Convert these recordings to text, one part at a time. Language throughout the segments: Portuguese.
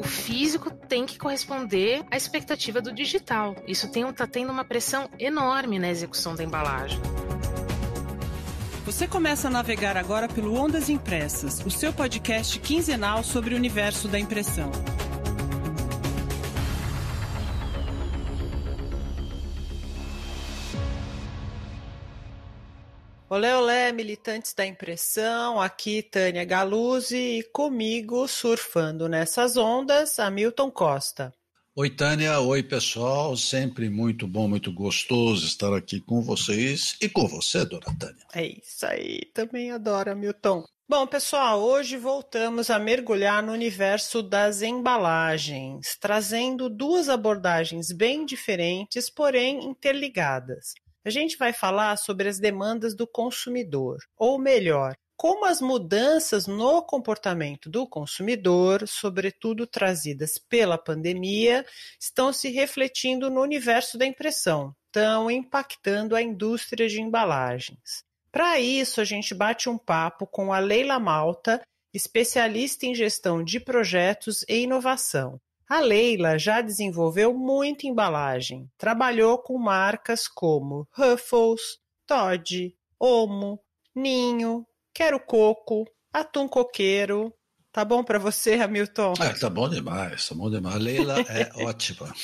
físico tem que corresponder à expectativa do digital. Isso está tendo uma pressão enorme na execução da embalagem. Você começa a navegar agora pelo Ondas Impressas, o seu podcast quinzenal sobre o universo da impressão. Olé, olé, militantes da impressão, aqui Tânia Galuzzi e comigo, surfando nessas ondas, Hamilton Costa. Oi, Tânia. Oi, pessoal. Sempre muito bom, muito gostoso estar aqui com vocês e com você, dona Tânia. É isso aí. Também adoro, Hamilton. Bom, pessoal, hoje voltamos a mergulhar no universo das embalagens, trazendo duas abordagens bem diferentes, porém interligadas. A gente vai falar sobre as demandas do consumidor, ou melhor, como as mudanças no comportamento do consumidor, sobretudo trazidas pela pandemia, estão se refletindo no universo da impressão, estão impactando a indústria de embalagens. Para isso, a gente bate um papo com a Leila Malta, especialista em gestão de projetos e inovação. A Leila já desenvolveu muita embalagem, trabalhou com marcas como Ruffles, Toddy, Omo, Ninho, Quero Coco, Atum Coqueiro. Tá bom para você, Hamilton? Tá bom demais, tá bom demais. A Leila é ótima.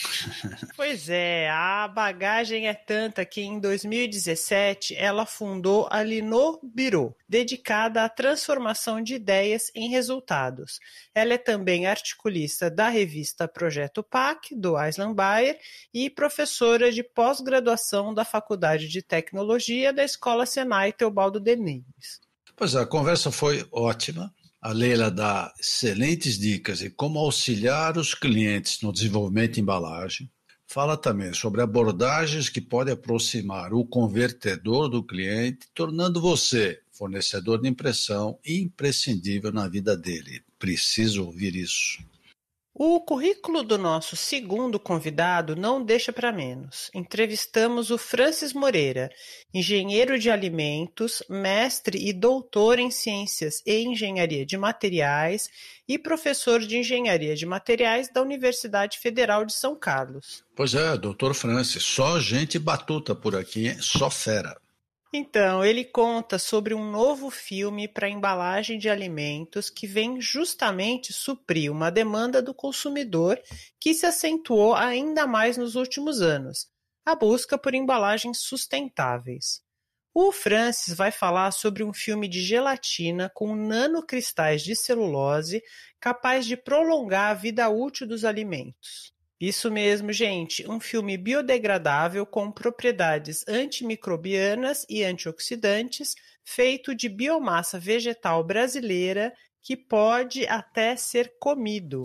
Pois é, a bagagem é tanta que em 2017 ela fundou a Linobiro, dedicada à transformação de ideias em resultados. Ela é também articulista da revista Projeto PAC, do Aislan Bayer, e professora de pós-graduação da Faculdade de Tecnologia da Escola Senai Teobaldo Deniz. Pois é, a conversa foi ótima. A Leila dá excelentes dicas de como auxiliar os clientes no desenvolvimento de embalagem. Fala também sobre abordagens que podem aproximar o convertedor do cliente, tornando você, fornecedor de impressão, imprescindível na vida dele. Preciso ouvir isso. O currículo do nosso segundo convidado não deixa para menos. Entrevistamos o Francis Moreira, engenheiro de alimentos, mestre e doutor em ciências e engenharia de materiais e professor de engenharia de materiais da Universidade Federal de São Carlos. Pois é, doutor Francis, só gente batuta por aqui, hein? Só fera. Então, ele conta sobre um novo filme para embalagem de alimentos que vem justamente suprir uma demanda do consumidor que se acentuou ainda mais nos últimos anos, a busca por embalagens sustentáveis. O Francis vai falar sobre um filme de gelatina com nanocristais de celulose capaz de prolongar a vida útil dos alimentos. Isso mesmo, gente, um filme biodegradável com propriedades antimicrobianas e antioxidantes, feito de biomassa vegetal brasileira que pode até ser comido.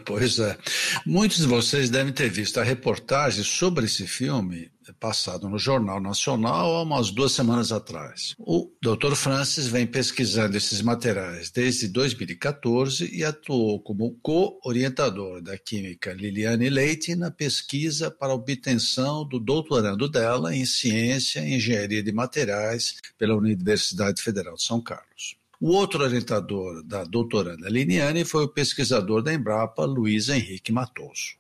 Pois é. Muitos de vocês devem ter visto a reportagem sobre esse filme passado no Jornal Nacional há umas 2 semanas atrás. O Dr. Francis vem pesquisando esses materiais desde 2014 e atuou como co-orientador da química Liliane Leite na pesquisa para a obtenção do doutorando dela em Ciência e Engenharia de Materiais pela Universidade Federal de São Carlos. O outro orientador da doutoranda Liliane foi o pesquisador da Embrapa, Luiz Henrique Matoso.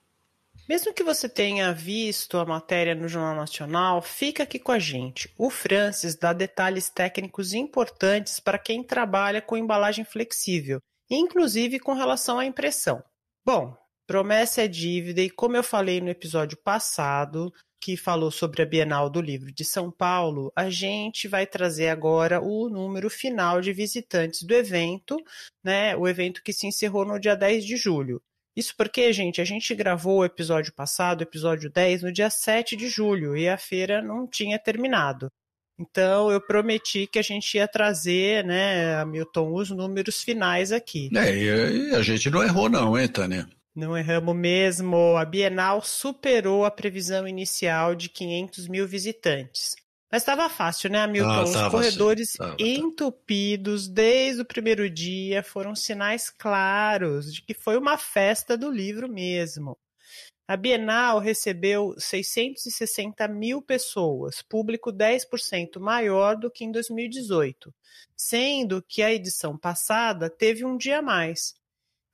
Mesmo que você tenha visto a matéria no Jornal Nacional, fica aqui com a gente. O Francis dá detalhes técnicos importantes para quem trabalha com embalagem flexível, inclusive com relação à impressão. Bom, promessa é dívida e como eu falei no episódio passado, que falou sobre a Bienal do Livro de São Paulo, a gente vai trazer agora o número final de visitantes do evento, né? O evento que se encerrou no dia 10 de julho. Isso porque, gente, a gente gravou o episódio passado, o episódio 10, no dia 7 de julho, e a feira não tinha terminado. Então, eu prometi que a gente ia trazer, né, Hamilton, os números finais aqui. E a gente não errou não, hein, Tânia? Não erramos mesmo. A Bienal superou a previsão inicial de 500 mil visitantes. Mas estava fácil, né, Hamilton? Os corredores entupidos desde o primeiro dia foram sinais claros de que foi uma festa do livro mesmo. A Bienal recebeu 660 mil pessoas, público 10% maior do que em 2018, sendo que a edição passada teve um dia a mais.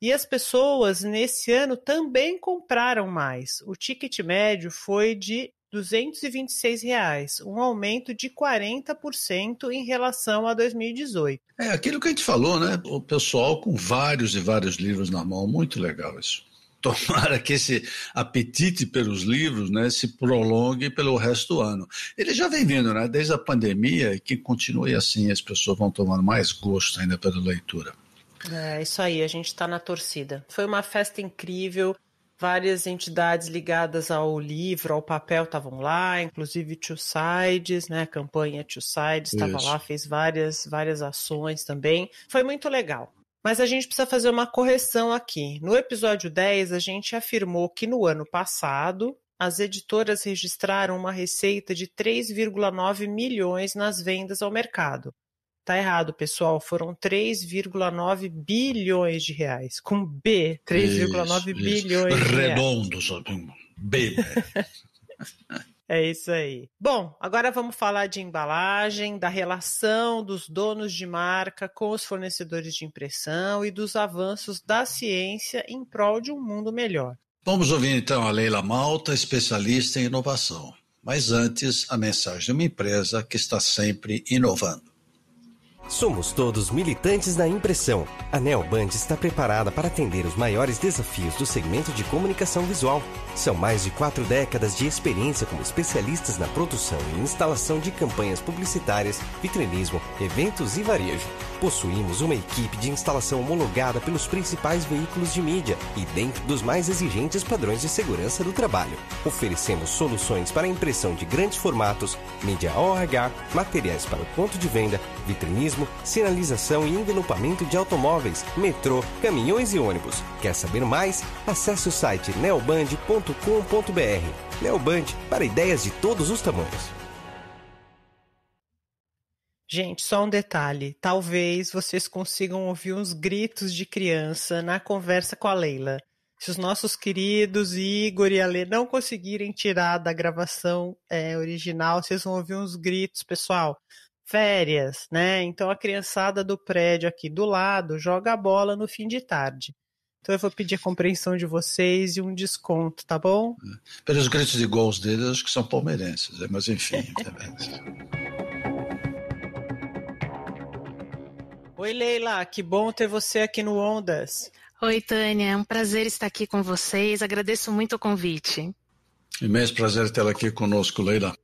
E as pessoas, nesse ano, também compraram mais. O ticket médio foi de R$ 226, um aumento de 40% em relação a 2018. É aquilo que a gente falou, né? O pessoal com vários e vários livros na mão, muito legal isso. Tomara que esse apetite pelos livros, né, se prolongue pelo resto do ano. Ele já vem vindo, né, desde a pandemia, e que continue assim, as pessoas vão tomando mais gosto ainda pela leitura. É isso aí, a gente está na torcida. Foi uma festa incrível, várias entidades ligadas ao livro, ao papel estavam lá, inclusive Two Sides, né, a campanha Two Sides estava lá, fez várias ações também. Foi muito legal. Mas a gente precisa fazer uma correção aqui. No episódio 10, a gente afirmou que no ano passado, as editoras registraram uma receita de 3,9 milhões nas vendas ao mercado. Tá errado, pessoal. Foram 3,9 bilhões de reais. Com B, 3,9 bilhões de reais. Redondo, B. É isso aí. Bom, agora vamos falar de embalagem, da relação dos donos de marca com os fornecedores de impressão e dos avanços da ciência em prol de um mundo melhor. Vamos ouvir então a Leila Malta, especialista em inovação. Mas antes, a mensagem de uma empresa que está sempre inovando. Somos todos militantes da impressão. A Neoband está preparada para atender os maiores desafios do segmento de comunicação visual. São mais de 4 décadas de experiência como especialistas na produção e instalação de campanhas publicitárias, vitrinismo, eventos e varejo. Possuímos uma equipe de instalação homologada pelos principais veículos de mídia e dentro dos mais exigentes padrões de segurança do trabalho. Oferecemos soluções para a impressão de grandes formatos, mídia OH, materiais para o ponto de venda, vitrinismo, sinalização e envelopamento de automóveis, metrô, caminhões e ônibus. Quer saber mais? Acesse o site neoband.com.br. Neoband, para ideias de todos os tamanhos. Gente, só um detalhe. Talvez vocês consigam ouvir uns gritos de criança na conversa com a Leila. Se os nossos queridos Igor e Ale não conseguirem tirar da gravação original, vocês vão ouvir uns gritos, pessoal. Férias, né? Então a criançada do prédio aqui do lado joga a bola no fim de tarde. Então eu vou pedir a compreensão de vocês e um desconto, tá bom? Pelos gritos de gols deles, acho que são palmeirenses, mas enfim. Oi, Leila, que bom ter você aqui no Ondas. Oi, Tânia, é um prazer estar aqui com vocês, agradeço muito o convite. Imenso prazer tê-la aqui conosco, Leila.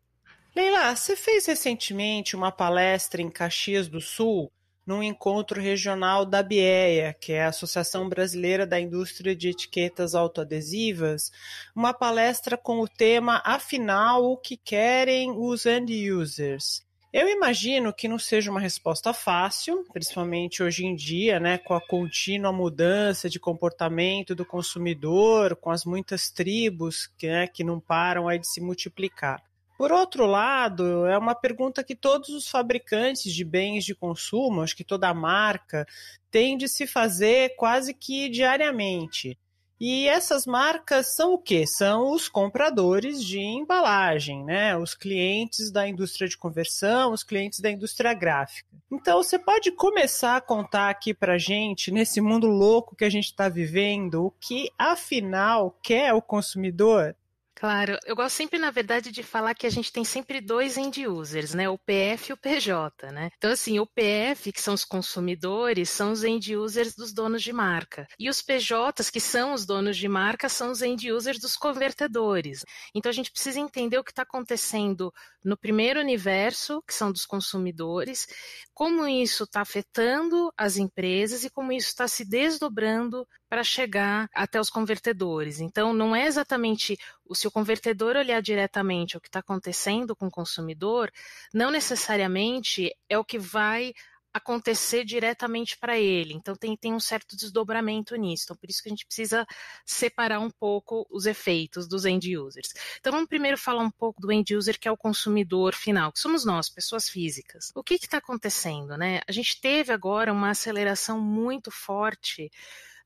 Leila, você fez recentemente uma palestra em Caxias do Sul, num encontro regional da ABEA, que é a Associação Brasileira da Indústria de Etiquetas Autoadesivas, uma palestra com o tema Afinal, o que querem os end users? Eu imagino que não seja uma resposta fácil, principalmente hoje em dia, né, com a contínua mudança de comportamento do consumidor, com as muitas tribos que não param aí de se multiplicar. Por outro lado, é uma pergunta que todos os fabricantes de bens de consumo, acho que toda marca, tem de se fazer quase que diariamente. E essas marcas são o quê? São os compradores de embalagem, né? Os clientes da indústria de conversão, os clientes da indústria gráfica. Então, você pode começar a contar aqui pra gente, nesse mundo louco que a gente está vivendo, o que, afinal, quer o consumidor? Claro, eu gosto sempre, na verdade, de falar que a gente tem sempre dois end users, né? O PF e o PJ, né? Então, assim, o PF, que são os consumidores, são os end users dos donos de marca. E os PJs, que são os donos de marca, são os end users dos convertedores. Então, a gente precisa entender o que está acontecendo no primeiro universo, que são dos consumidores, como isso está afetando as empresas e como isso está se desdobrando para chegar até os convertedores. Então, não é exatamente se o convertedor olhar diretamente o que está acontecendo com o consumidor, não necessariamente é o que vai acontecer diretamente para ele. Então, tem um certo desdobramento nisso. Então, por isso que a gente precisa separar um pouco os efeitos dos end users. Então, vamos primeiro falar um pouco do end user, que é o consumidor final, que somos nós, pessoas físicas. O que está acontecendo, né? A gente teve agora uma aceleração muito forte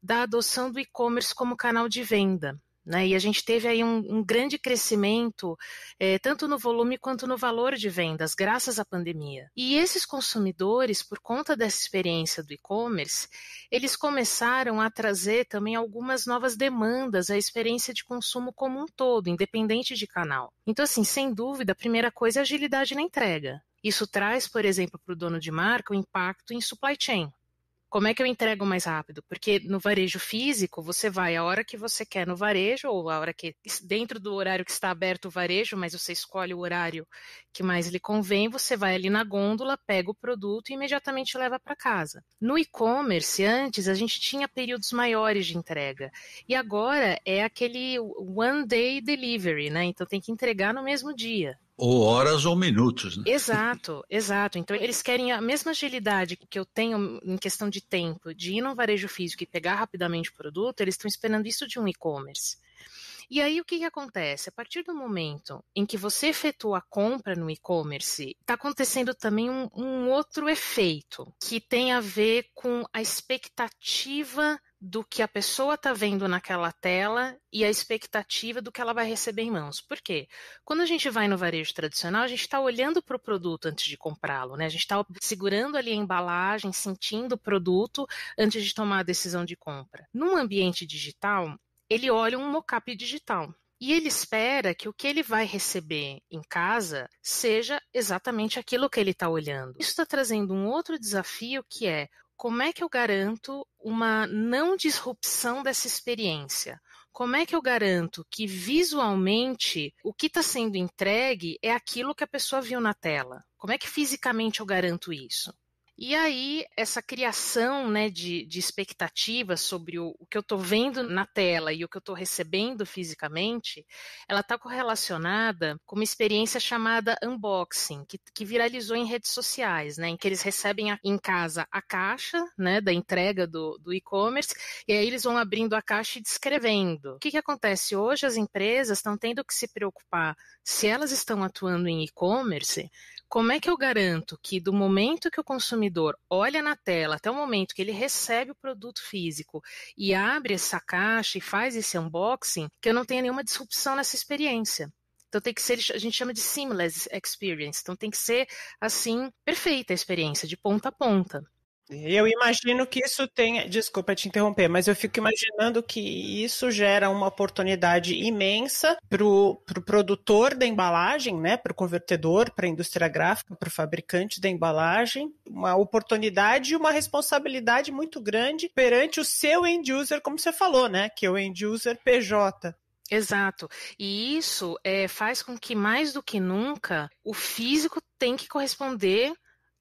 da adoção do e-commerce como canal de venda. né? E a gente teve aí um grande crescimento, tanto no volume quanto no valor de vendas, graças à pandemia. E esses consumidores, por conta dessa experiência do e-commerce, eles começaram a trazer também algumas novas demandas à experiência de consumo como um todo, independente de canal. Então, assim, sem dúvida, a primeira coisa é a agilidade na entrega. Isso traz, por exemplo, para o dono de marca o impacto em supply chain. Como é que eu entrego mais rápido? Porque no varejo físico, você vai a hora que você quer no varejo, ou a hora que, dentro do horário que está aberto o varejo, mas você escolhe o horário que mais lhe convém, você vai ali na gôndola, pega o produto e imediatamente leva para casa. No e-commerce, antes, a gente tinha períodos maiores de entrega. E agora é aquele one day delivery, né? Então tem que entregar no mesmo dia. Ou horas ou minutos, né? Exato, exato. Então eles querem a mesma agilidade que eu tenho em questão de tempo, de ir no varejo físico e pegar rapidamente o produto, eles estão esperando isso de um e-commerce. E aí o que acontece? A partir do momento em que você efetua a compra no e-commerce, está acontecendo também um outro efeito, que tem a ver com a expectativa do que a pessoa está vendo naquela tela e a expectativa do que ela vai receber em mãos. Por quê? Quando a gente vai no varejo tradicional, a gente está olhando para o produto antes de comprá-lo, né? A gente está segurando ali a embalagem, sentindo o produto antes de tomar a decisão de compra. Num ambiente digital, ele olha um mock-up digital. E ele espera que o que ele vai receber em casa seja exatamente aquilo que ele está olhando. Isso está trazendo um outro desafio, que é: como é que eu garanto uma não disrupção dessa experiência? Como é que eu garanto que visualmente o que está sendo entregue é aquilo que a pessoa viu na tela? Como é que fisicamente eu garanto isso? E aí, essa criação, né, de expectativas sobre o que eu estou vendo na tela e o que eu estou recebendo fisicamente, ela está correlacionada com uma experiência chamada unboxing, que viralizou em redes sociais, né, em que eles recebem em casa a caixa, né, da entrega do e-commerce, e aí eles vão abrindo a caixa e descrevendo. O que acontece? Hoje as empresas estão tendo que se preocupar, se elas estão atuando em e-commerce, como é que eu garanto que do momento que o consumidor olha na tela até o momento que ele recebe o produto físico e abre essa caixa e faz esse unboxing, que eu não tenha nenhuma disrupção nessa experiência? Então tem que ser, a gente chama de seamless experience, então tem que ser assim, perfeita a experiência, de ponta a ponta. Eu imagino que isso tenha, desculpa te interromper, mas eu fico imaginando que isso gera uma oportunidade imensa para o produtor da embalagem, né, para o convertedor, para a indústria gráfica, para o fabricante da embalagem, uma oportunidade e uma responsabilidade muito grande perante o seu end user, como você falou, né, que é o end user PJ. Exato. E isso faz com que, mais do que nunca, o físico tem que corresponder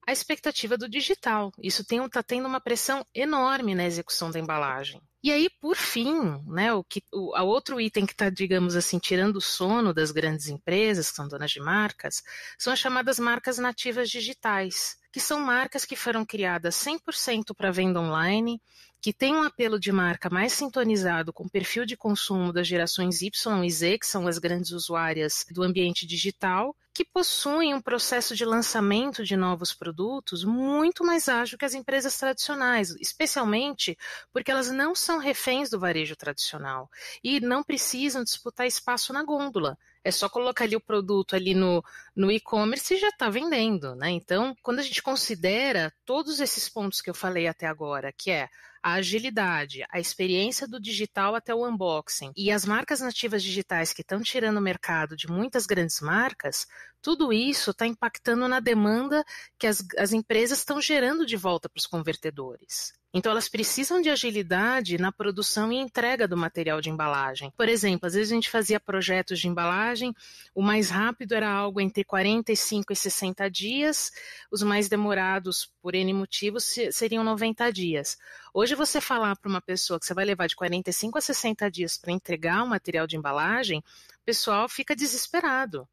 a expectativa do digital. Isso está tendo uma pressão enorme na execução da embalagem. E aí, por fim, né, a outro item que está, digamos assim, tirando o sono das grandes empresas, que são donas de marcas, são as chamadas marcas nativas digitais, que são marcas que foram criadas 100% para venda online, que têm um apelo de marca mais sintonizado com o perfil de consumo das gerações Y e Z, que são as grandes usuárias do ambiente digital, que possuem um processo de lançamento de novos produtos muito mais ágil que as empresas tradicionais, especialmente porque elas não são reféns do varejo tradicional e não precisam disputar espaço na gôndola. É só colocar ali o produto ali no e-commerce e já está vendendo, né? Então, quando a gente considera todos esses pontos que eu falei até agora, que é a agilidade, a experiência do digital até o unboxing e as marcas nativas digitais que estão tirando o mercado de muitas grandes marcas, tudo isso está impactando na demanda que as empresas estão gerando de volta para os convertedores. Então, elas precisam de agilidade na produção e entrega do material de embalagem. Por exemplo, às vezes a gente fazia projetos de embalagem, o mais rápido era algo entre 45 e 60 dias, os mais demorados, por N motivos, seriam 90 dias. Hoje, você falar para uma pessoa que você vai levar de 45 a 60 dias para entregar o material de embalagem, o pessoal fica desesperado,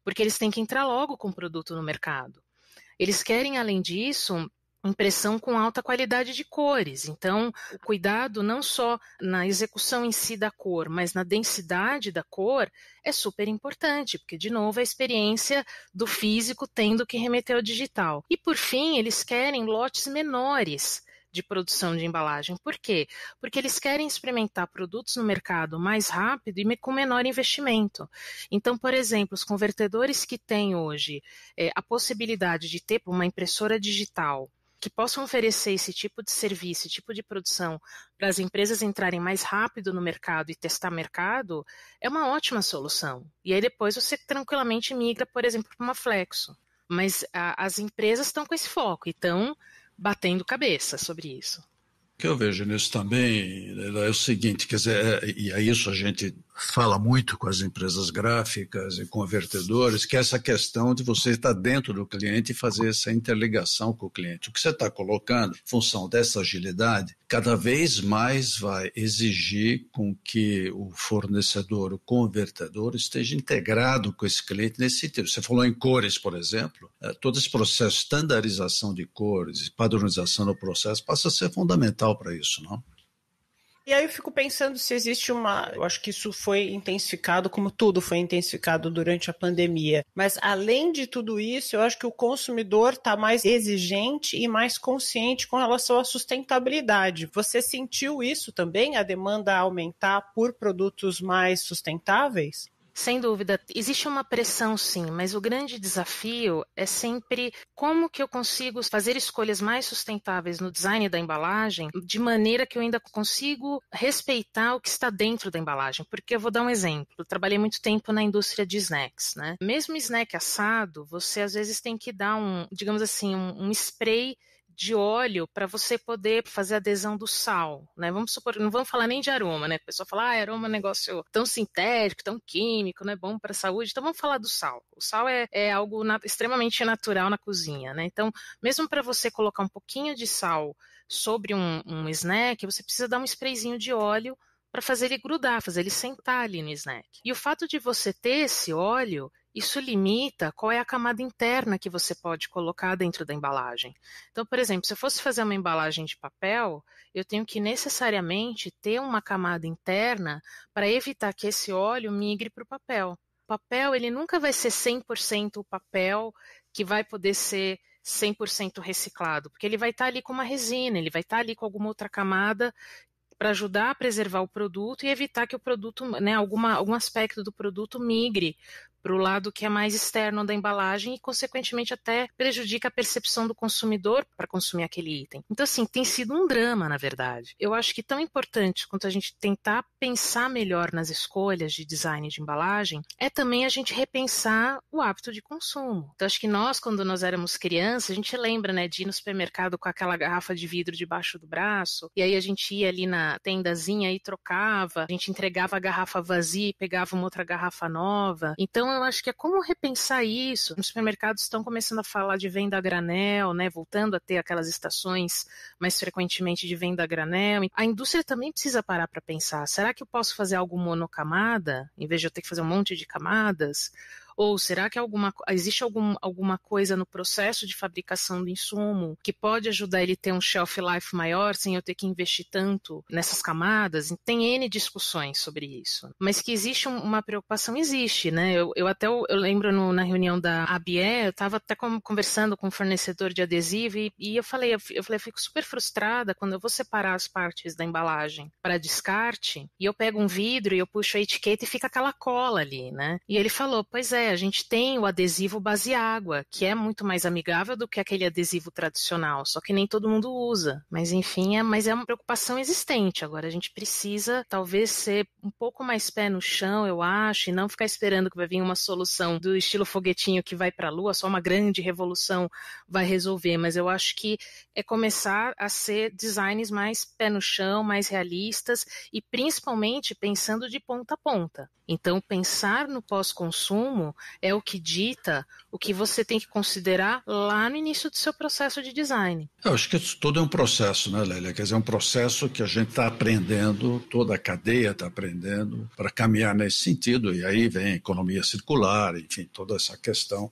porque eles têm que entrar logo com o produto no mercado. Eles querem, além disso, impressão com alta qualidade de cores. Então, o cuidado não só na execução em si da cor, mas na densidade da cor é super importante, porque, de novo, a experiência do físico tendo que remeter ao digital. E, por fim, eles querem lotes menores, de produção de embalagem. Por quê? Porque eles querem experimentar produtos no mercado mais rápido e com menor investimento. Então, por exemplo, os convertedores que têm hoje a possibilidade de ter uma impressora digital que possam oferecer esse tipo de serviço, esse tipo de produção para as empresas entrarem mais rápido no mercado e testar mercado, é uma ótima solução. E aí depois você tranquilamente migra, por exemplo, para uma Flexo. Mas as empresas estão com esse foco e estão batendo cabeça sobre isso. O que eu vejo nisso também é o seguinte, quer dizer, e a isso a gente fala muito com as empresas gráficas e convertedores, que é essa questão de você estar dentro do cliente e fazer essa interligação com o cliente. O que você está colocando, em função dessa agilidade, cada vez mais vai exigir com que o fornecedor, o convertedor, esteja integrado com esse cliente nesse sentido. Você falou em cores, por exemplo, todo esse processo de estandarização de cores e padronização do processo passa a ser fundamental para isso, não? E aí eu fico pensando se existe eu acho que isso foi intensificado, como tudo foi intensificado durante a pandemia, mas além de tudo isso, eu acho que o consumidor está mais exigente e mais consciente com relação à sustentabilidade. Você sentiu isso também, a demanda aumentar por produtos mais sustentáveis? Sem dúvida, existe uma pressão sim, mas o grande desafio é sempre como que eu consigo fazer escolhas mais sustentáveis no design da embalagem, de maneira que eu ainda consigo respeitar o que está dentro da embalagem. Porque eu vou dar um exemplo, eu trabalhei muito tempo na indústria de snacks, né? Mesmo snack assado, você às vezes tem que dar digamos assim, um spray de óleo para você poder fazer a adesão do sal, né? Vamos supor, não vamos falar nem de aroma, né? A pessoa fala, aroma é um negócio tão sintético, tão químico, não é bom para a saúde, então vamos falar do sal. O sal é algo extremamente natural na cozinha, né? Então, mesmo para você colocar um pouquinho de sal sobre um snack, você precisa dar um sprayzinho de óleo para fazer ele grudar, fazer ele sentar ali no snack. E o fato de você ter esse óleo, isso limita qual é a camada interna que você pode colocar dentro da embalagem. Então, por exemplo, se eu fosse fazer uma embalagem de papel, eu tenho que necessariamente ter uma camada interna para evitar que esse óleo migre para o papel. O papel, ele nunca vai ser 100% o papel que vai poder ser 100% reciclado, porque ele vai estar ali com uma resina, ele vai estar ali com alguma outra camada para ajudar a preservar o produto e evitar que o produto, né, algum aspecto do produto migre para o lado que é mais externo da embalagem e, consequentemente, até prejudica a percepção do consumidor para consumir aquele item. Então, assim, tem sido um drama, na verdade. Eu acho que tão importante quanto a gente tentar pensar melhor nas escolhas de design de embalagem é também a gente repensar o hábito de consumo. Então, acho que nós, quando nós éramos crianças, a gente lembra, né, de ir no supermercado com aquela garrafa de vidro debaixo do braço, e aí a gente ia ali na tendazinha e trocava, a gente entregava a garrafa vazia e pegava uma outra garrafa nova. Então, eu acho que é como repensar isso. Os supermercados estão começando a falar de venda a granel, né, voltando a ter aquelas estações mais frequentemente de venda a granel. A indústria também precisa parar para pensar, será que eu posso fazer algo monocamada, em vez de eu ter que fazer um monte de camadas? Ou será que existe alguma coisa no processo de fabricação do insumo que pode ajudar ele a ter um shelf life maior sem eu ter que investir tanto nessas camadas? Tem N discussões sobre isso. Mas que existe uma preocupação, existe, né? Eu lembro na reunião da ABE, eu estava até conversando com um fornecedor de adesivo e eu falei, eu fico super frustrada quando eu vou separar as partes da embalagem para descarte e eu pego um vidro e eu puxo a etiqueta e fica aquela cola ali, né? E ele falou, pois é, a gente tem o adesivo base água, que é muito mais amigável do que aquele adesivo tradicional, só que nem todo mundo usa. Mas enfim, mas é uma preocupação existente. Agora a gente precisa talvez ser um pouco mais pé no chão, eu acho, e não ficar esperando que vai vir uma solução do estilo foguetinho que vai para a Lua, só uma grande revolução vai resolver. Mas eu acho que é começar a ser designs mais pé no chão, mais realistas e principalmente pensando de ponta a ponta. Então, pensar no pós-consumo é o que dita o que você tem que considerar lá no início do seu processo de design. Eu acho que isso tudo é um processo, né, Lélia? Quer dizer, é um processo que a gente está aprendendo, toda a cadeia está aprendendo para caminhar nesse sentido, e aí vem a economia circular, enfim, toda essa questão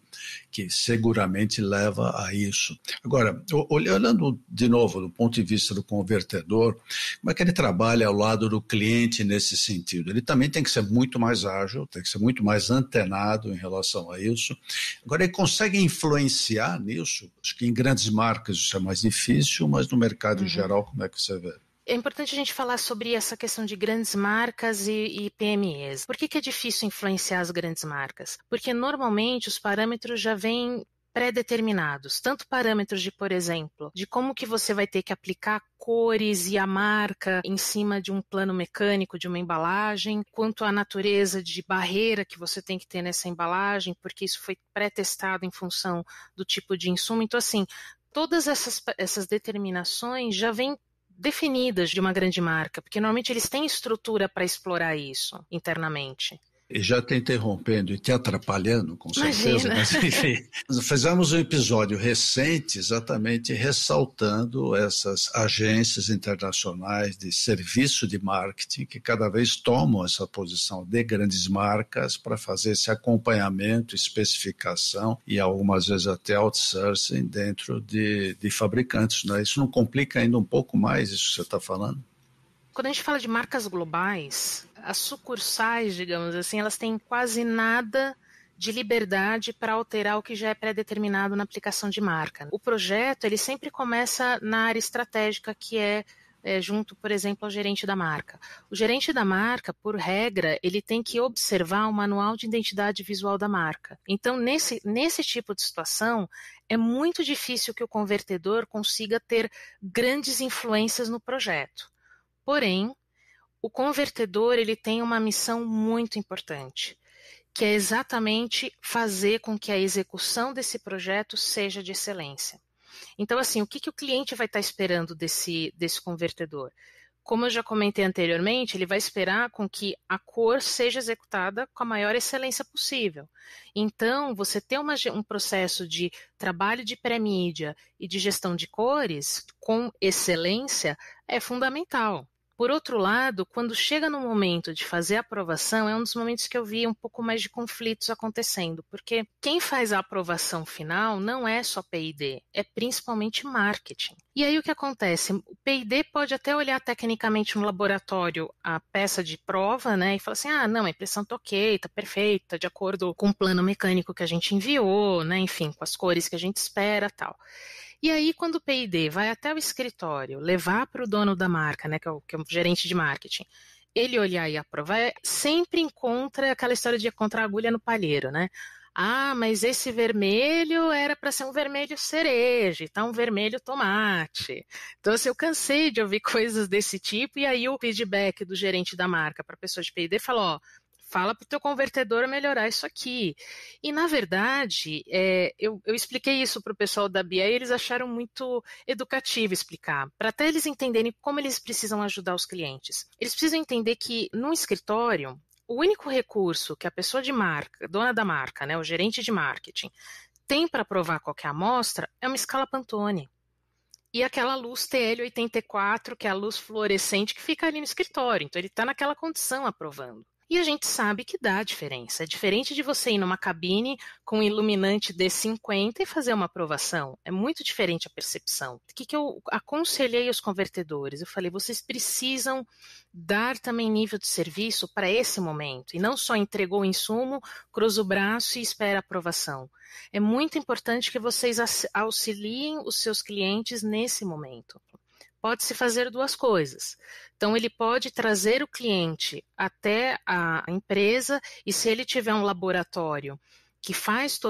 que seguramente leva a isso. Agora, olhando de novo do ponto de vista do convertedor, como é que ele trabalha ao lado do cliente nesse sentido? Ele também tem que ser muito mais mais ágil, tem que ser muito mais antenado em relação a isso. Agora, ele consegue influenciar nisso? Acho que em grandes marcas isso é mais difícil, mas no mercado em geral, como é que você vê? É importante a gente falar sobre essa questão de grandes marcas e PMEs. Por que é difícil influenciar as grandes marcas? Porque normalmente os parâmetros já vêm pré-determinados, tanto parâmetros de, por exemplo, de como que você vai ter que aplicar cores e a marca em cima de um plano mecânico de uma embalagem, quanto a natureza de barreira que você tem que ter nessa embalagem, porque isso foi pré-testado em função do tipo de insumo. Então, assim, todas essas determinações já vêm definidas de uma grande marca, porque normalmente eles têm estrutura para explorar isso internamente. E já te interrompendo e te atrapalhando, com certeza, mas enfim, nós fizemos um episódio recente exatamente ressaltando essas agências internacionais de serviço de marketing que cada vez tomam essa posição de grandes marcas para fazer esse acompanhamento, especificação e algumas vezes até outsourcing dentro de fabricantes, né? Isso não complica ainda um pouco mais isso que você está falando? Quando a gente fala de marcas globais, as sucursais, digamos assim, elas têm quase nada de liberdade para alterar o que já é pré-determinado na aplicação de marca. O projeto, ele sempre começa na área estratégica, que é junto, por exemplo, ao gerente da marca. O gerente da marca, por regra, ele tem que observar o manual de identidade visual da marca. Então, nesse tipo de situação, é muito difícil que o convertedor consiga ter grandes influências no projeto. Porém, o convertedor ele tem uma missão muito importante, que é exatamente fazer com que a execução desse projeto seja de excelência. Então, assim, o que o cliente vai estar esperando desse convertedor? Como eu já comentei anteriormente, ele vai esperar com que a cor seja executada com a maior excelência possível. Então, você ter um processo de trabalho de pré-mídia e de gestão de cores com excelência é fundamental. Por outro lado, quando chega no momento de fazer a aprovação, é um dos momentos que eu vi um pouco mais de conflitos acontecendo, porque quem faz a aprovação final não é só P&D, é principalmente marketing. E aí o que acontece? O P&D pode até olhar tecnicamente no laboratório a peça de prova, né, e falar assim, não, a impressão tá ok, tá perfeita, de acordo com o plano mecânico que a gente enviou, né, enfim, com as cores que a gente espera, tal. E aí, quando o P&D vai até o escritório, levar para o dono da marca, né, que é o gerente de marketing, ele olhar e aprovar, sempre encontra aquela história de encontrar agulha no palheiro, né? Mas esse vermelho era para ser um vermelho cereja, tá um vermelho tomate. Então, assim, eu cansei de ouvir coisas desse tipo, e aí o feedback do gerente da marca para a pessoa de P&D falou, fala para o teu convertedor melhorar isso aqui. E, na verdade, eu expliquei isso para o pessoal da BIA e eles acharam muito educativo explicar, para até eles entenderem como eles precisam ajudar os clientes. Eles precisam entender que, num escritório, o único recurso que a pessoa de marca, dona da marca, né, o gerente de marketing, tem para aprovar qualquer amostra é uma escala Pantone. E aquela luz TL84, que é a luz fluorescente que fica ali no escritório. Então, ele está naquela condição aprovando. E a gente sabe que dá diferença. É diferente de você ir numa cabine com um iluminante D50 e fazer uma aprovação. É muito diferente a percepção. O que eu aconselhei aos convertedores? Eu falei, vocês precisam dar também nível de serviço para esse momento. E não só entregou o insumo, cruza o braço e espera a aprovação. É muito importante que vocês auxiliem os seus clientes nesse momento. Pode-se fazer duas coisas. Então, ele pode trazer o cliente até a empresa e se ele tiver um laboratório que faz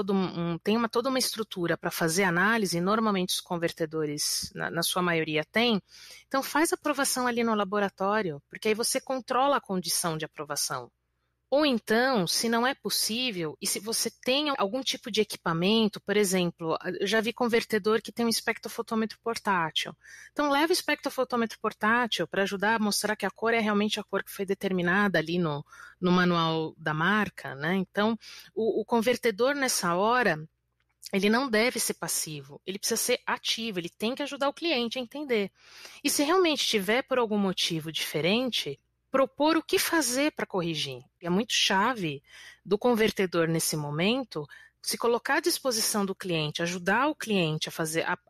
tem toda uma estrutura para fazer análise, normalmente os convertedores, na sua maioria, têm, então faz a aprovação ali no laboratório, porque aí você controla a condição de aprovação. Ou então, se não é possível, e se você tem algum tipo de equipamento, por exemplo, eu já vi convertedor que tem um espectrofotômetro portátil. Então, leva o espectrofotômetro portátil para ajudar a mostrar que a cor é realmente a cor que foi determinada ali no manual da marca, né? Então, o convertedor nessa hora, ele não deve ser passivo, ele precisa ser ativo, ele tem que ajudar o cliente a entender. E se realmente tiver por algum motivo diferente, propor o que fazer para corrigir. É muito chave do convertedor nesse momento se colocar à disposição do cliente, ajudar o cliente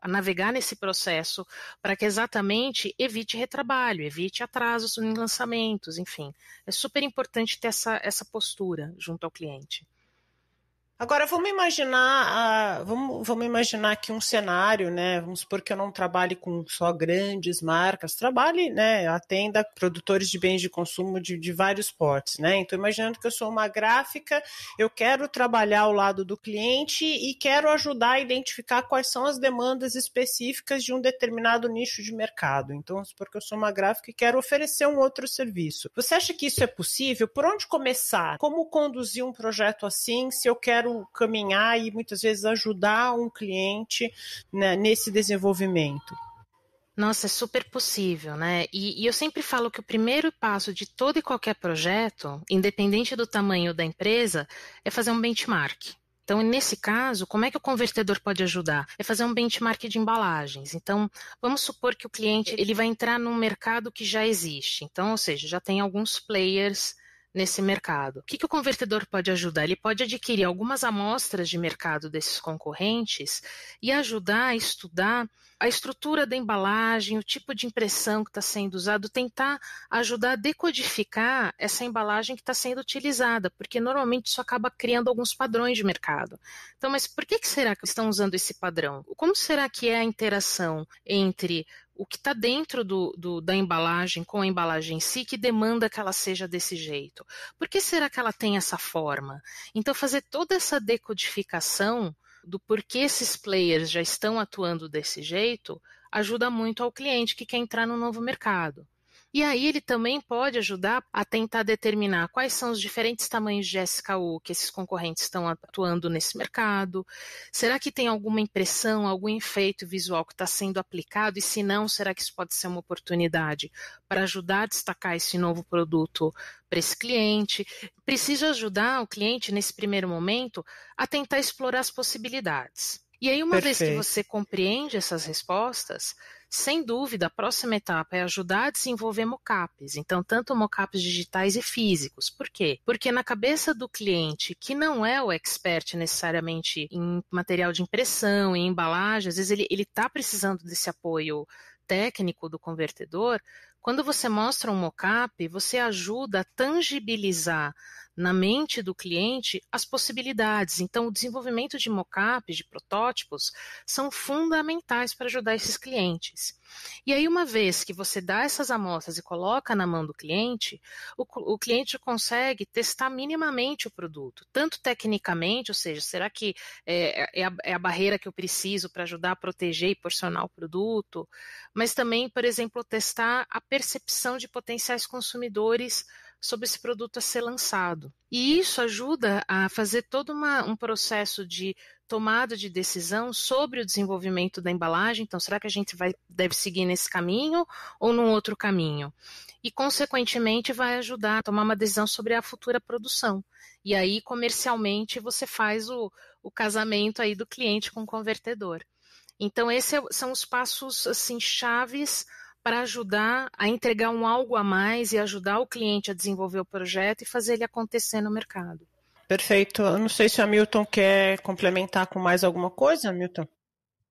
a navegar nesse processo para que exatamente evite retrabalho, evite atrasos em lançamentos, enfim. É super importante ter essa postura junto ao cliente. Agora, vamos imaginar aqui um cenário, né? Vamos supor que eu não trabalhe com só grandes marcas, trabalhe, né? Atenda produtores de bens de consumo de vários portes, né? Então, imaginando que eu sou uma gráfica, eu quero trabalhar ao lado do cliente e quero ajudar a identificar quais são as demandas específicas de um determinado nicho de mercado. Então, vamos supor que eu sou uma gráfica e quero oferecer um outro serviço. Você acha que isso é possível? Por onde começar? Como conduzir um projeto assim, se eu quero caminhar e muitas vezes ajudar um cliente, né, nesse desenvolvimento? Nossa, é super possível, né? E eu sempre falo que o primeiro passo de todo e qualquer projeto, independente do tamanho da empresa, é fazer um benchmark. Então, nesse caso, como é que o convertedor pode ajudar? É fazer um benchmark de embalagens. Então, vamos supor que o cliente ele vai entrar num mercado que já existe. Então, ou seja, já tem alguns players nesse mercado. O que o convertedor pode ajudar? Ele pode adquirir algumas amostras de mercado desses concorrentes e ajudar a estudar a estrutura da embalagem, o tipo de impressão que está sendo usado, tentar ajudar a decodificar essa embalagem que está sendo utilizada, porque normalmente isso acaba criando alguns padrões de mercado. Então, mas por que será que estão usando esse padrão? Como será que é a interação entre o que está dentro da embalagem com a embalagem em si que demanda que ela seja desse jeito? Por que será que ela tem essa forma? Então, fazer toda essa decodificação do porquê esses players já estão atuando desse jeito ajuda muito ao cliente que quer entrar no novo mercado. E aí ele também pode ajudar a tentar determinar quais são os diferentes tamanhos de SKU que esses concorrentes estão atuando nesse mercado. Será que tem alguma impressão, algum efeito visual que está sendo aplicado? E se não, será que isso pode ser uma oportunidade para ajudar a destacar esse novo produto para esse cliente? Precisa ajudar o cliente, nesse primeiro momento, a tentar explorar as possibilidades. E aí, uma vez que você compreende essas respostas, sem dúvida, a próxima etapa é ajudar a desenvolver mockups. Então, tanto mockups digitais e físicos. Por quê? Porque na cabeça do cliente, que não é o expert necessariamente em material de impressão, em embalagem, às vezes ele está precisando desse apoio técnico do convertedor. Quando você mostra um mockup, você ajuda a tangibilizar na mente do cliente as possibilidades. Então, o desenvolvimento de mockups, de protótipos, são fundamentais para ajudar esses clientes. E aí, uma vez que você dá essas amostras e coloca na mão do cliente, o cliente consegue testar minimamente o produto, tanto tecnicamente, ou seja, será que é a barreira que eu preciso para ajudar a proteger e porcionar o produto, mas também, por exemplo, testar a percepção de potenciais consumidores sobre esse produto a ser lançado. E isso ajuda a fazer todo um processo de tomada de decisão sobre o desenvolvimento da embalagem. Então, será que a gente deve seguir nesse caminho ou num outro caminho? E, consequentemente, vai ajudar a tomar uma decisão sobre a futura produção. E aí, comercialmente, você faz o casamento aí do cliente com o convertedor. Então, esses são os passos assim, chaves para ajudar a entregar um algo a mais e ajudar o cliente a desenvolver o projeto e fazer ele acontecer no mercado. Perfeito. Eu não sei se o Hamilton quer complementar com mais alguma coisa, Hamilton.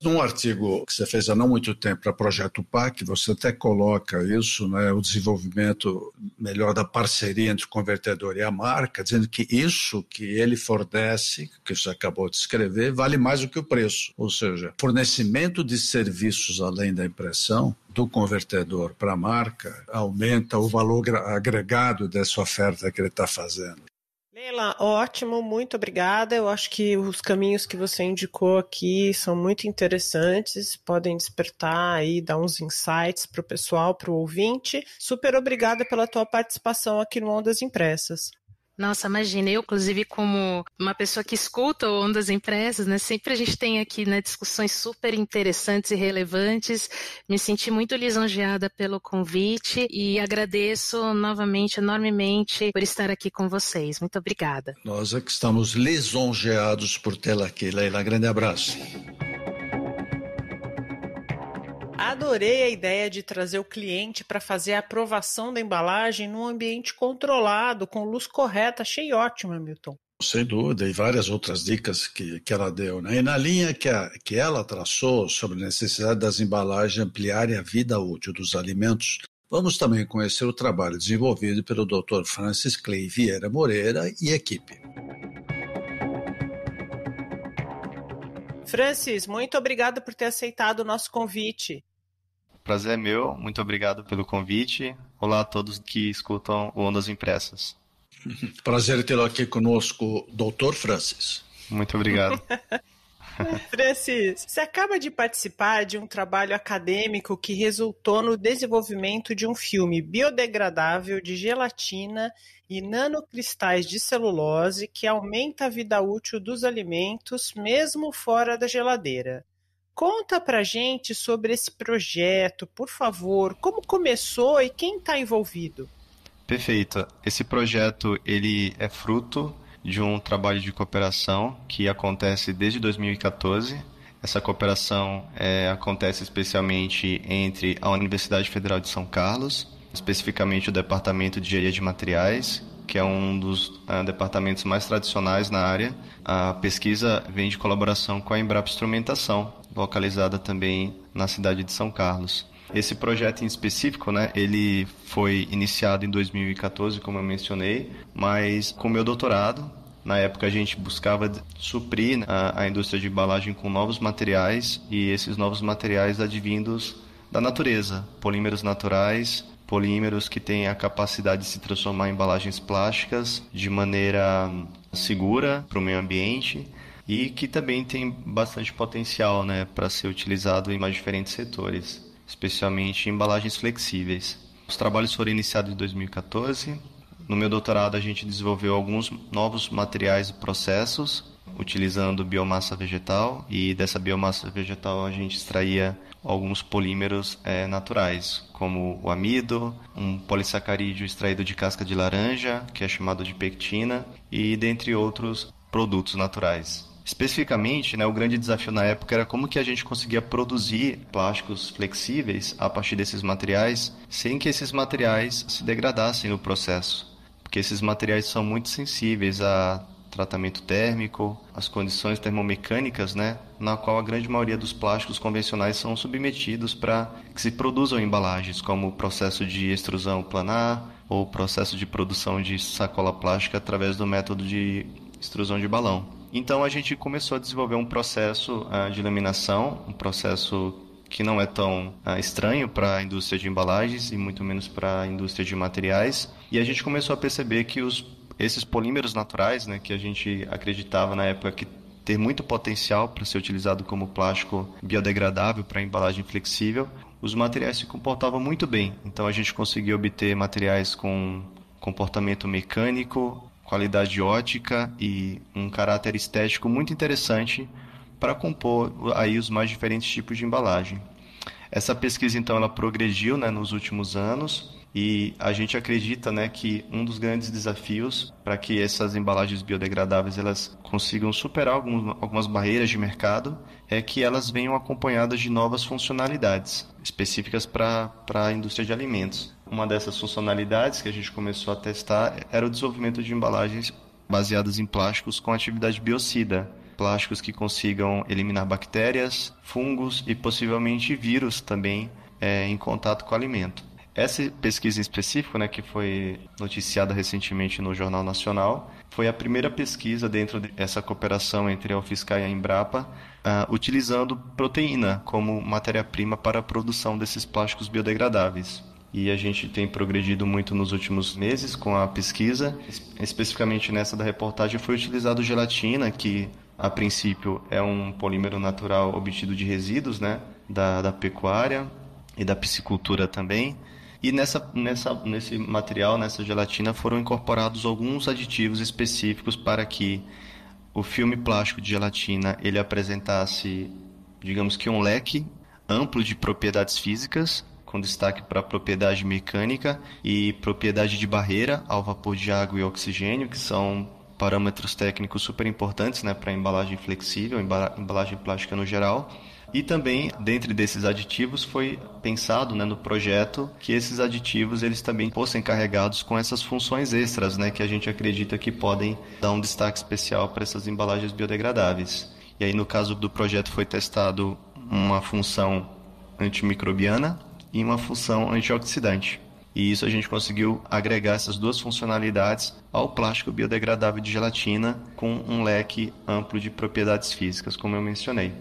Num artigo que você fez há não muito tempo para o Projeto PAC, você até coloca isso, né, o desenvolvimento melhor da parceria entre o convertedor e a marca, dizendo que isso que ele fornece, que você acabou de escrever, vale mais do que o preço. Ou seja, fornecimento de serviços além da impressão do convertedor para a marca aumenta o valor agregado dessa oferta que ele está fazendo. Leila, ótimo, muito obrigada. Eu acho que os caminhos que você indicou aqui são muito interessantes, podem despertar aí, dar uns insights para o pessoal, para o ouvinte. Super obrigada pela tua participação aqui no Ondas Impressas. Nossa, imagina, eu, inclusive, como uma pessoa que escuta o Ondas Impressas, né, sempre a gente tem aqui, né, discussões super interessantes e relevantes. Me senti muito lisonjeada pelo convite e agradeço novamente, enormemente, por estar aqui com vocês. Muito obrigada. Nós é que estamos lisonjeados por tê-la aqui, Leila. Grande abraço. Adorei a ideia de trazer o cliente para fazer a aprovação da embalagem num ambiente controlado, com luz correta. Achei ótimo, Hamilton. Sem dúvida, e várias outras dicas que ela deu, né? E na linha que ela traçou sobre a necessidade das embalagens ampliarem a vida útil dos alimentos, vamos também conhecer o trabalho desenvolvido pelo Dr. Francis Clay Vieira Moreira e equipe. Francis, muito obrigado por ter aceitado o nosso convite. Prazer é meu, muito obrigado pelo convite. Olá a todos que escutam o Ondas Impressas. Prazer tê-lo aqui conosco, Dr. Francis. Muito obrigado. Francis, você acaba de participar de um trabalho acadêmico que resultou no desenvolvimento de um filme biodegradável de gelatina e nanocristais de celulose que aumenta a vida útil dos alimentos mesmo fora da geladeira. Conta pra gente sobre esse projeto, por favor, como começou e quem está envolvido? Perfeito. Esse projeto ele é fruto de um trabalho de cooperação que acontece desde 2014. Essa cooperação acontece especialmente entre a Universidade Federal de São Carlos, especificamente o Departamento de Engenharia de Materiais, que é um dos departamentos mais tradicionais na área. A pesquisa vem de colaboração com a Embrapa Instrumentação, localizada também na cidade de São Carlos. Esse projeto em específico, né, ele foi iniciado em 2014, como eu mencionei, mas com o meu doutorado, na época a gente buscava suprir a indústria de embalagem com novos materiais e esses novos materiais advindos da natureza, polímeros naturais, polímeros que têm a capacidade de se transformar em embalagens plásticas de maneira segura para o meio ambiente e que também tem bastante potencial, né, para ser utilizado em mais diferentes setores, especialmente em embalagens flexíveis. Os trabalhos foram iniciados em 2014. No meu doutorado, a gente desenvolveu alguns novos materiais e processos, utilizando biomassa vegetal, e dessa biomassa vegetal a gente extraía alguns polímeros naturais, como o amido, um polissacarídeo extraído de casca de laranja, que é chamado de pectina, e dentre outros produtos naturais. Especificamente, né, o grande desafio na época era como que a gente conseguia produzir plásticos flexíveis a partir desses materiais sem que esses materiais se degradassem no processo, porque esses materiais são muito sensíveis a tratamento térmico, as condições termomecânicas, né, na qual a grande maioria dos plásticos convencionais são submetidos para que se produzam embalagens, como o processo de extrusão planar ou o processo de produção de sacola plástica através do método de extrusão de balão. Então a gente começou a desenvolver um processo de laminação, um processo que não é tão estranho para a indústria de embalagens e muito menos para a indústria de materiais. E a gente começou a perceber que esses polímeros naturais, né, que a gente acreditava na época que ter muito potencial para ser utilizado como plástico biodegradável para embalagem flexível, os materiais se comportavam muito bem. Então a gente conseguiu obter materiais com comportamento mecânico, qualidade ótica e um caráter estético muito interessante para compor aí os mais diferentes tipos de embalagem. Essa pesquisa, então, ela progrediu, né, nos últimos anos e a gente acredita, né, que um dos grandes desafios para que essas embalagens biodegradáveis elas consigam superar algumas barreiras de mercado é que elas venham acompanhadas de novas funcionalidades específicas para a indústria de alimentos. Uma dessas funcionalidades que a gente começou a testar era o desenvolvimento de embalagens baseadas em plásticos com atividade biocida, plásticos que consigam eliminar bactérias, fungos e possivelmente vírus também em contato com o alimento. Essa pesquisa em específico, né, que foi noticiada recentemente no Jornal Nacional, foi a primeira pesquisa dentro dessa cooperação entre a UFSCar e a Embrapa, utilizando proteína como matéria-prima para a produção desses plásticos biodegradáveis. E a gente tem progredido muito nos últimos meses com a pesquisa. Especificamente nessa da reportagem foi utilizado gelatina, que a princípio é um polímero natural obtido de resíduos, né, da pecuária e da piscicultura também. E nesse material, nessa gelatina, foram incorporados alguns aditivos específicos para que o filme plástico de gelatina ele apresentasse, digamos que um leque amplo de propriedades físicas, com destaque para a propriedade mecânica e propriedade de barreira ao vapor de água e oxigênio, que são parâmetros técnicos super importantes, né, para a embalagem flexível, embalagem plástica no geral. E também, dentre desses aditivos, foi pensado, né, no projeto que esses aditivos eles também fossem carregados com essas funções extras, né, que a gente acredita que podem dar um destaque especial para essas embalagens biodegradáveis. E aí, no caso do projeto, foi testado uma função antimicrobiana e uma função antioxidante. E isso a gente conseguiu agregar essas duas funcionalidades ao plástico biodegradável de gelatina com um leque amplo de propriedades físicas, como eu mencionei.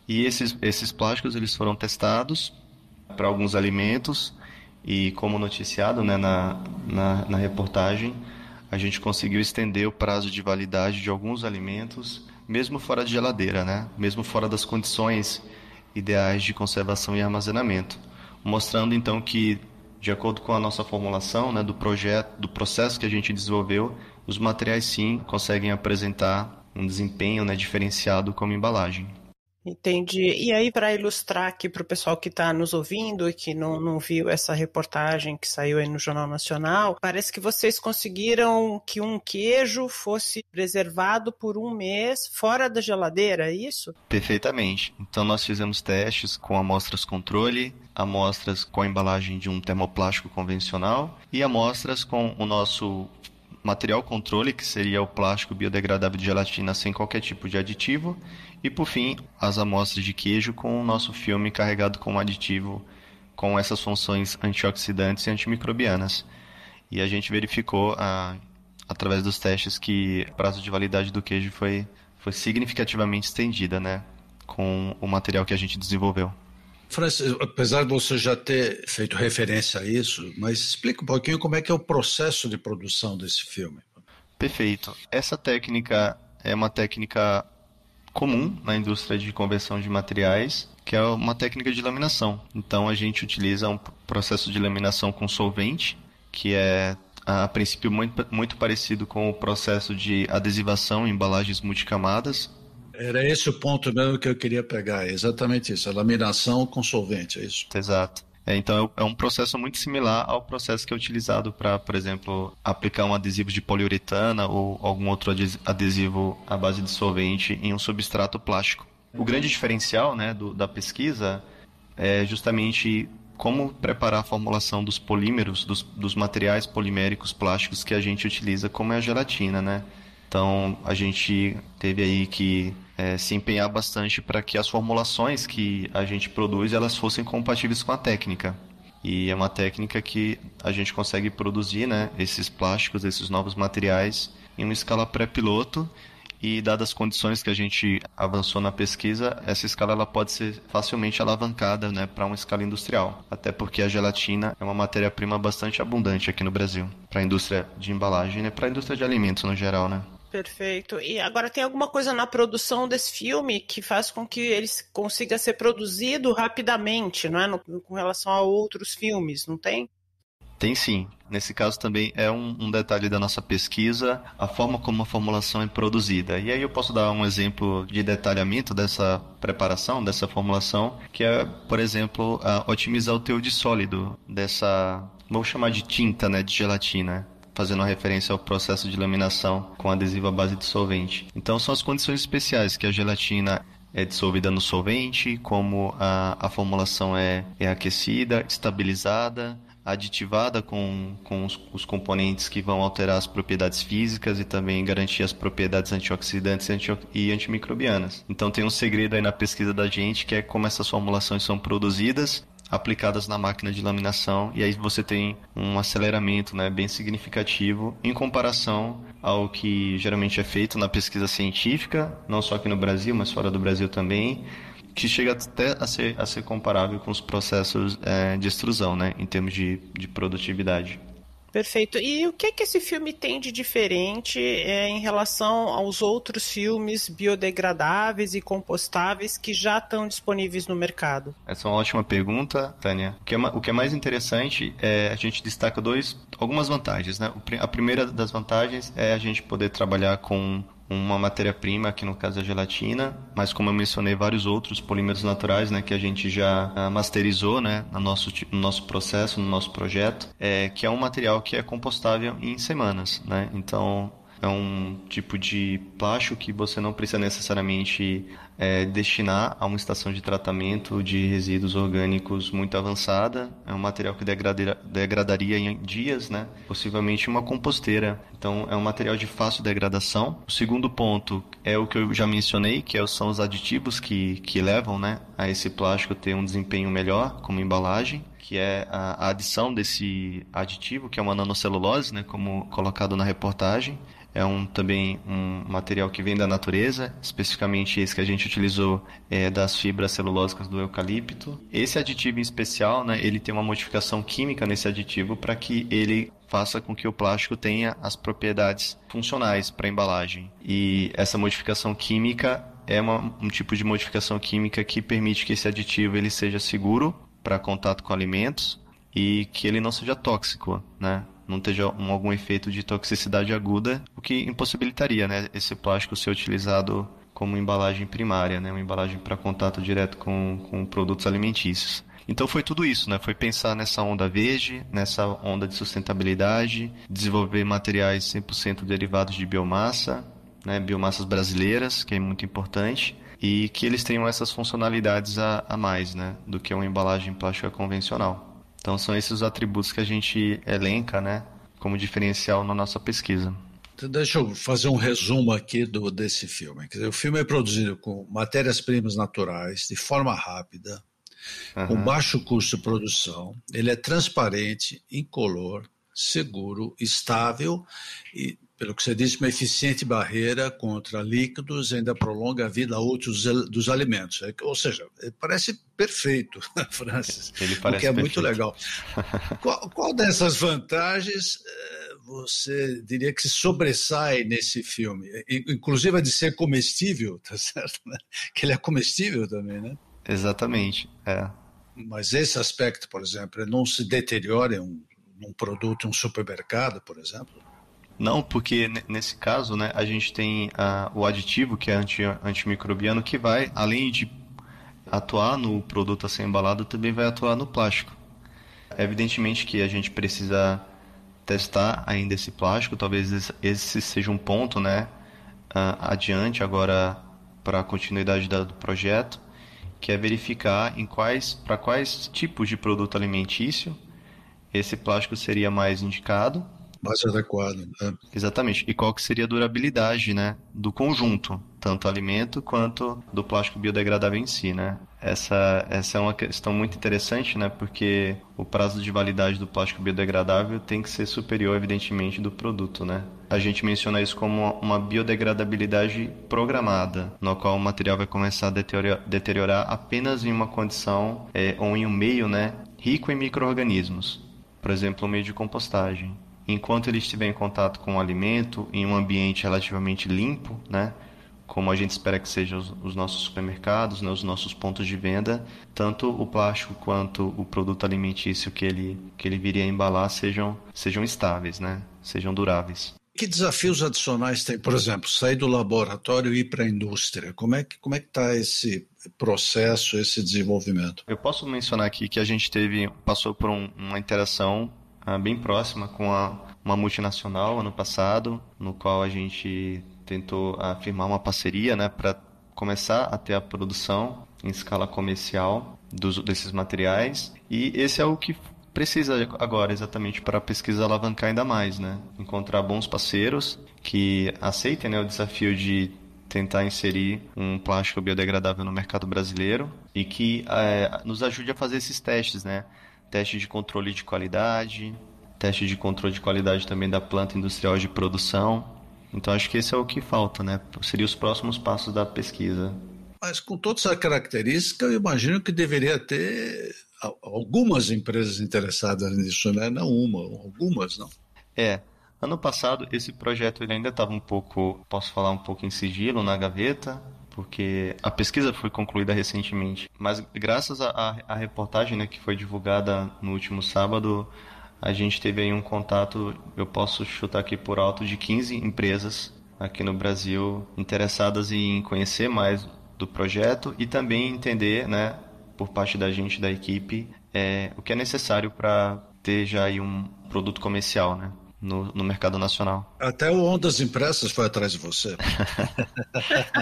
E esses plásticos eles foram testados para alguns alimentos e, como noticiado, né, na reportagem, a gente conseguiu estender o prazo de validade de alguns alimentos, mesmo fora de geladeira, né, mesmo fora das condições ideais de conservação e armazenamento, mostrando então que, de acordo com a nossa formulação, né, do projeto, do processo que a gente desenvolveu, os materiais sim conseguem apresentar um desempenho, né, diferenciado como embalagem. Entendi. E aí, para ilustrar aqui para o pessoal que está nos ouvindo e que não viu essa reportagem que saiu aí no Jornal Nacional, parece que vocês conseguiram que um queijo fosse preservado por 1 mês fora da geladeira, é isso? Perfeitamente. Então, nós fizemos testes com amostras controle, amostras com a embalagem de um termoplástico convencional e amostras com o nosso material controle, que seria o plástico biodegradável de gelatina sem qualquer tipo de aditivo, e por fim as amostras de queijo com o nosso filme carregado com um aditivo com essas funções antioxidantes e antimicrobianas. E a gente verificou através dos testes que o prazo de validade do queijo foi significativamente estendida, né, com o material que a gente desenvolveu. Francis, apesar de você já ter feito referência a isso, mas explica um pouquinho como é que é o processo de produção desse filme. Perfeito. Essa técnica é uma técnica comum na indústria de conversão de materiais, que é uma técnica de laminação. Então a gente utiliza um processo de laminação com solvente, que é a princípio muito parecido com o processo de adesivação em embalagens multicamadas. Era esse o ponto mesmo que eu queria pegar, exatamente isso, a laminação com solvente, é isso? Exato. Então é um processo muito similar ao processo que é utilizado para, por exemplo, aplicar um adesivo de poliuretana ou algum outro adesivo à base de solvente em um substrato plástico. O grande diferencial, né, da pesquisa é justamente como preparar a formulação dos polímeros, dos materiais poliméricos plásticos que a gente utiliza, como é a gelatina, né? Então, a gente teve aí que se empenhar bastante para que as formulações que a gente produz, elas fossem compatíveis com a técnica. E é uma técnica que a gente consegue produzir, né, esses plásticos, esses novos materiais, em uma escala pré-piloto. E, dadas as condições que a gente avançou na pesquisa, essa escala ela pode ser facilmente alavancada, né, para uma escala industrial. Até porque a gelatina é uma matéria-prima bastante abundante aqui no Brasil, para a indústria de embalagem, né, para a indústria de alimentos no geral, né? Perfeito. E agora tem alguma coisa na produção desse filme que faz com que ele consiga ser produzido rapidamente, não é? Com relação a outros filmes, não tem? Tem sim. Nesse caso também é um detalhe da nossa pesquisa, a forma como a formulação é produzida. E aí eu posso dar um exemplo de detalhamento dessa preparação, dessa formulação, que é, por exemplo, otimizar o teor de sólido dessa, vamos chamar de tinta, né, de gelatina, fazendo uma referência ao processo de laminação com adesivo à base de solvente. Então são as condições especiais que a gelatina é dissolvida no solvente, como a formulação é aquecida, estabilizada, aditivada com os componentes que vão alterar as propriedades físicas e também garantir as propriedades antioxidantes e antimicrobianas. Então tem um segredo aí na pesquisa da gente, que é como essas formulações são produzidas, aplicadas na máquina de laminação, e aí você tem um aceleramento, né, bem significativo em comparação ao que geralmente é feito na pesquisa científica, não só aqui no Brasil, mas fora do Brasil também, que chega até a ser comparável com os processos de extrusão, né, em termos de produtividade. Perfeito. E o que esse filme tem de diferente em relação aos outros filmes biodegradáveis e compostáveis que já estão disponíveis no mercado? Essa é uma ótima pergunta, Tânia. O que é mais interessante é a gente destaca algumas vantagens, né? A primeira das vantagens é a gente poder trabalhar com uma matéria-prima, que no caso é a gelatina, mas como eu mencionei, vários outros polímeros naturais, né, que a gente já masterizou, né, no nosso processo, no nosso projeto, que é um material que é compostável em semanas, né? Então, É um tipo de plástico que você não precisa necessariamente destinar a uma estação de tratamento de resíduos orgânicos muito avançada. É um material que degradaria em dias, né? Possivelmente uma composteira. Então, é um material de fácil degradação. O segundo ponto é o que eu já mencionei, que são os aditivos que levam, né, a esse plástico ter um desempenho melhor como embalagem, que é a adição desse aditivo, que é uma nanocelulose, né, como colocado na reportagem. É também um material que vem da natureza, especificamente esse que a gente utilizou das fibras celulósicas do eucalipto. Esse aditivo em especial, né, ele tem uma modificação química nesse aditivo para que ele faça com que o plástico tenha as propriedades funcionais para a embalagem. E essa modificação química é um tipo de modificação química que permite que esse aditivo ele seja seguro para contato com alimentos e que ele não seja tóxico, né? Não tenha algum efeito de toxicidade aguda, o que impossibilitaria, né, esse plástico ser utilizado como embalagem primária, né, uma embalagem para contato direto com produtos alimentícios. Então foi tudo isso, né? Foi pensar nessa onda verde, nessa onda de sustentabilidade, desenvolver materiais 100% derivados de biomassa, né, biomassas brasileiras, que é muito importante, e que eles tenham essas funcionalidades a mais, né, do que uma embalagem plástica convencional. Então são esses os atributos que a gente elenca, né, como diferencial na nossa pesquisa. Então, deixa eu fazer um resumo aqui desse filme. Quer dizer, o filme é produzido com matérias-primas naturais, de forma rápida, com baixo custo de produção. Ele é transparente, incolor, seguro, estável e, pelo que você disse, uma eficiente barreira contra líquidos, ainda prolonga a vida útil dos alimentos. Ou seja, parece perfeito, Francis, Ele parece o que é perfeito. muito legal. Qual dessas vantagens você diria que se sobressai nesse filme? Inclusive a de ser comestível, tá certo? Que ele é comestível também, né? Exatamente, Mas esse aspecto, por exemplo, ele não se deteriora num produto, em um supermercado, por exemplo? Não, porque nesse caso, né, a gente tem o aditivo, que é antimicrobiano, que vai, além de atuar no produto a ser embalado, também vai atuar no plástico. Evidentemente que a gente precisa testar ainda esse plástico, talvez esse seja um ponto, né, adiante agora para a continuidade do projeto, que é verificar para quais tipos de produto alimentício esse plástico seria mais indicado. Mais adequado, né? Exatamente. E qual que seria a durabilidade, né, do conjunto, tanto alimento quanto do plástico biodegradável em si, né? Essa é uma questão muito interessante, né, porque o prazo de validade do plástico biodegradável tem que ser superior, evidentemente, do produto, né? A gente menciona isso como uma biodegradabilidade programada, no qual o material vai começar a deteriorar apenas em uma condição ou em um meio, né, rico em micro-organismos. Por exemplo, o meio de compostagem. Enquanto ele estiver em contato com o alimento, em um ambiente relativamente limpo, né, como a gente espera que sejam os nossos supermercados, né, os nossos pontos de venda, tanto o plástico quanto o produto alimentício que ele viria a embalar sejam estáveis, né, sejam duráveis. Que desafios adicionais tem, por exemplo, sair do laboratório e ir para a indústria? Como é que está esse processo, esse desenvolvimento? Eu posso mencionar aqui que a gente passou por uma interação bem próxima com uma multinacional ano passado, no qual a gente tentou firmar uma parceria, né, para começar a ter a produção em escala comercial desses materiais. E esse é o que precisa agora exatamente para a pesquisa alavancar ainda mais, né? Encontrar bons parceiros que aceitem, né, o desafio de tentar inserir um plástico biodegradável no mercado brasileiro e que nos ajude a fazer esses testes, né? Teste de controle de qualidade, teste de controle de qualidade também da planta industrial de produção. Então acho que esse é o que falta, né? Seriam os próximos passos da pesquisa. Mas com toda essa característica, eu imagino que deveria ter algumas empresas interessadas nisso, né? Não uma, algumas, não? Ano passado esse projeto ele ainda estava posso falar um pouco em sigilo, na gaveta, porque a pesquisa foi concluída recentemente. Mas graças à reportagem, né, que foi divulgada no último sábado, a gente teve aí um contato, eu posso chutar aqui por alto, de 15 empresas aqui no Brasil interessadas em conhecer mais do projeto e também entender, né, por parte da gente, da equipe, o que é necessário para ter já aí um produto comercial, né? no mercado nacional. Até o Ondas Impressas foi atrás de você.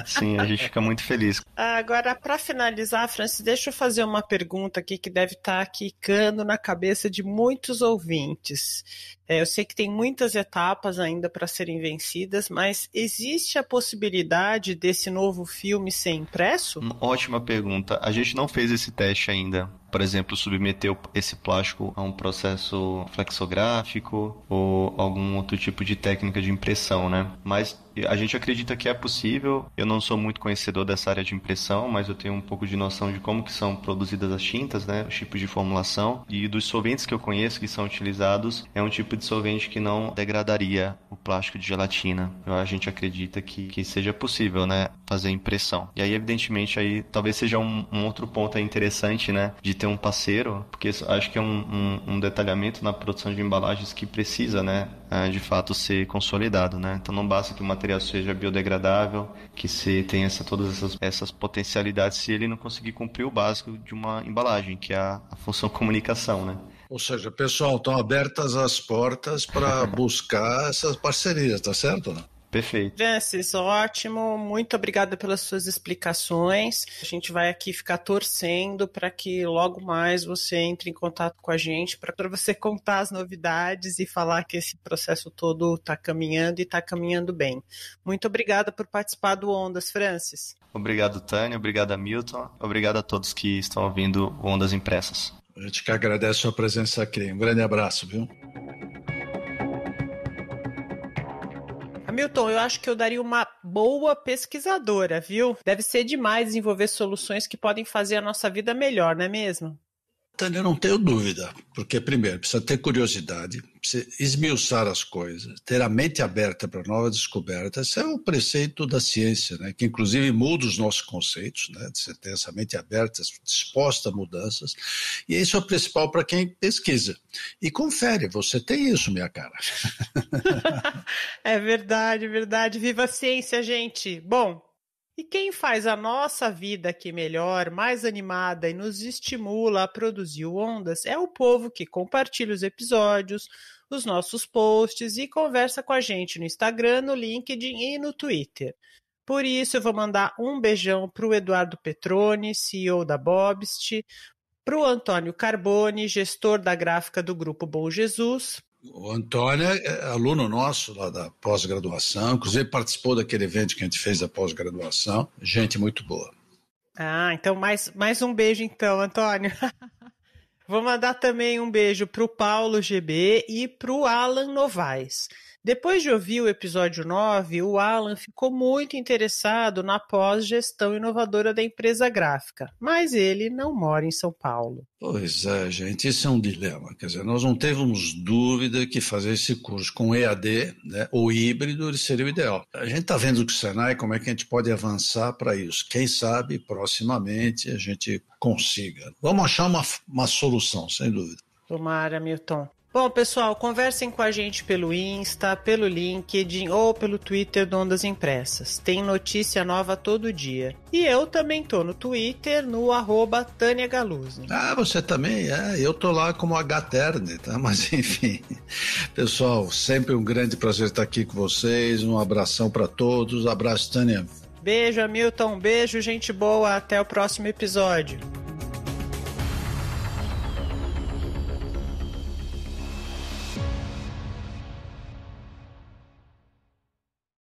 Sim, a gente fica muito feliz. Agora, para finalizar, Francis, deixa eu fazer uma pergunta aqui que deve estar quicando na cabeça de muitos ouvintes. Eu sei que tem muitas etapas ainda para serem vencidas, mas existe a possibilidade desse novo filme ser impresso? Ótima pergunta. A gente não fez esse teste ainda. Por exemplo, submeter esse plástico a um processo flexográfico ou algum outro tipo de técnica de impressão, né? Mas a gente acredita que é possível. Eu não sou muito conhecedor dessa área de impressão, mas eu tenho um pouco de noção de como que são produzidas as tintas, né? Os tipos de formulação. E dos solventes que eu conheço que são utilizados, é um tipo de solvente que não degradaria o plástico de gelatina. A gente acredita que seja possível, né? Fazer impressão. E aí, evidentemente, aí talvez seja um outro ponto interessante, né? De ter um parceiro, porque acho que é um detalhamento na produção de embalagens que precisa, né? De fato ser consolidado, né? Então não basta que o material seja biodegradável, que se tenha todas essas potencialidades se ele não conseguir cumprir o básico de uma embalagem, que é a função comunicação, né? Ou seja, pessoal, estão abertas as portas para buscar essas parcerias, tá certo, né? Perfeito. Francis, ótimo. Muito obrigada pelas suas explicações. A gente vai aqui ficar torcendo para que logo mais você entre em contato com a gente para você contar as novidades e falar que esse processo todo está caminhando e está caminhando bem. Muito obrigada por participar do Ondas, Francis. Obrigado, Tânia. Obrigado, Milton. Obrigado a todos que estão ouvindo o Ondas Impressas. A gente que agradece a sua presença aqui. Um grande abraço, viu? Hamilton, eu acho que eu daria uma boa pesquisadora, viu? Deve ser demais desenvolver soluções que podem fazer a nossa vida melhor, não é mesmo? Tânia, eu não tenho dúvida, porque primeiro precisa ter curiosidade, precisa esmiuçar as coisas, ter a mente aberta para novas descobertas. Esse é o preceito da ciência, né? Que inclusive muda os nossos conceitos, né? De você ter essa mente aberta, disposta a mudanças, e isso é o principal para quem pesquisa. E confere, você tem isso, minha cara. É verdade, verdade. Viva a ciência, gente! Bom, e quem faz a nossa vida aqui melhor, mais animada e nos estimula a produzir o Ondas é o povo que compartilha os episódios, os nossos posts e conversa com a gente no Instagram, no LinkedIn e no Twitter. Por isso eu vou mandar um beijão para o Eduardo Petroni, CEO da Bobst, para o Antônio Carboni, gestor da gráfica do Grupo Bom Jesus. O Antônio é aluno nosso lá da pós-graduação, inclusive participou daquele evento que a gente fez da pós-graduação. Gente muito boa. Ah, então mais um beijo então, Antônio. Vou mandar também um beijo para o Paulo GB e para o Alan Novaes. Depois de ouvir o episódio 9, o Alan ficou muito interessado na pós-gestão inovadora da empresa gráfica, mas ele não mora em São Paulo. Pois é, gente, isso é um dilema. Quer dizer, nós não temos dúvida que fazer esse curso com EAD, né, ou híbrido seria o ideal. A gente está vendo com o Senai como é que a gente pode avançar para isso. Quem sabe, proximamente, a gente consiga. Vamos achar uma solução, sem dúvida. Tomara, Milton. Bom, pessoal, conversem com a gente pelo Insta, pelo LinkedIn ou pelo Twitter do Ondas Impressas. Tem notícia nova todo dia. E eu também tô no Twitter, no @Tânia Galuzzi. Ah, você também? Eu tô lá como H-Terne, tá? Mas enfim. Pessoal, sempre um grande prazer estar aqui com vocês. Um abração para todos. Abraço, Tânia. Beijo, Hamilton. Beijo, gente boa. Até o próximo episódio.